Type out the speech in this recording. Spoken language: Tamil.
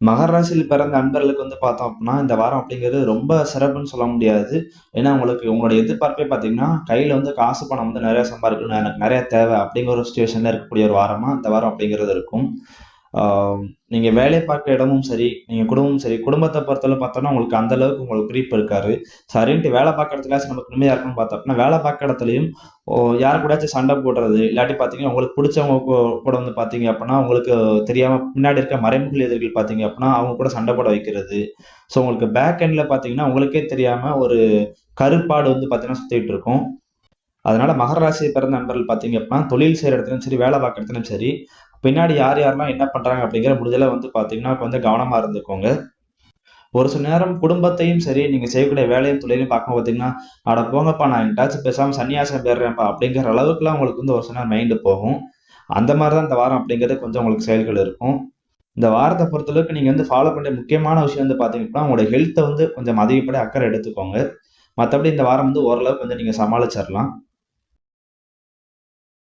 மகர ராசியில் பிறந்த அன்பர்களுக்கு வந்து பார்த்தோம் அப்படின்னா, இந்த வாரம் அப்படிங்கிறது ரொம்ப சிறப்புன்னு சொல்ல முடியாது. ஏன்னா, உங்களுக்கு உங்களுடைய எதிர்பார்ப்பே பார்த்தீங்கன்னா, கையில வந்து காசு பணம் வந்து நெறைய சம்பாரிக்கணும், எனக்கு நெறைய தேவை அப்படிங்கிற ஒரு சிச்சுவேஷன்ல இருக்கக்கூடிய ஒரு வாரமா இந்த வாரம் அப்படிங்கிறது இருக்கும். ஆ நீங்க வேலை பார்க்குற இடமும் சரி, நீங்க குடும்பமும் சரி, குடும்பத்த பொறுத்தளவு பார்த்தோம்னா, உங்களுக்கு அந்த அளவுக்கு உங்களுக்கு பிரிப்பு இருக்காது. சரின்ட்டு வேலை பார்க்குற இடத்துலயாச்சும் நமக்கு நிம்மதியா இருக்கணும்னு பார்த்தோம்னா, வேலை பார்க்குற இடத்துலயும் யார் கூடயாச்சும் சண்டை போடுறது, இல்லாட்டி பார்த்தீங்கன்னா, உங்களுக்கு புடிச்சவங்க கூட வந்து பார்த்தீங்க அப்படின்னா, உங்களுக்கு தெரியாம பின்னாடி இருக்க மறைமுக எதிரிகள் பார்த்தீங்க அப்படின்னா, அவங்க கூட சண்டை போட வைக்கிறது. ஸோ உங்களுக்கு பேக் எண்ட்ல பார்த்தீங்கன்னா, உங்களுக்கே தெரியாம ஒரு கருப்பாடு வந்து பார்த்தீங்கன்னா சுத்திட்டு இருக்கும். அதனால மகர ராசியை பிறந்த நண்பர்கள் பார்த்தீங்க அப்படின்னா, தொழில் செய்ற இடத்துலயும் சரி, வேலை பார்க்குற இடத்துலயும் சரி, பின்னாடி யார் யாரெல்லாம் என்ன பண்றாங்க அப்படிங்கிற முடிஞ்சளவு வந்து பார்த்தீங்கன்னா, கொஞ்சம் கவனமா இருந்துக்கோங்க. ஒரு சில நேரம் குடும்பத்தையும் சரி, நீங்க செய்யக்கூடிய வேலையும், தொழிலையும் பார்க்கும்போது பார்த்தீங்கன்னா, "அட போங்கப்பா நான் எங்கிட்டாச்சும் பேசாம சன்னியாசம் போயிடுறேன்ப்பா" அப்படிங்கிற அளவுக்குலாம் உங்களுக்கு வந்து ஒரு சில நேரம் மைண்ட் போகும். அந்த மாரி தான் இந்த வாரம் அப்படிங்கிறது கொஞ்சம் உங்களுக்கு செயல்கள் இருக்கும். இந்த வாரத்த பொறுத்தளவுக்கு நீங்க வந்து ஃபாலோ பண்ற முக்கியமான விஷயம் வந்து பார்த்தீங்க அப்படின்னா, உங்களுடைய ஹெல்த்த வந்து கொஞ்சம் அதிகப்படி அக்கறை எடுத்துக்கோங்க. மத்தபடி இந்த வாரம் வந்து ஓரளவுக்கு வந்து நீங்க சமாளிச்சிரலாம்.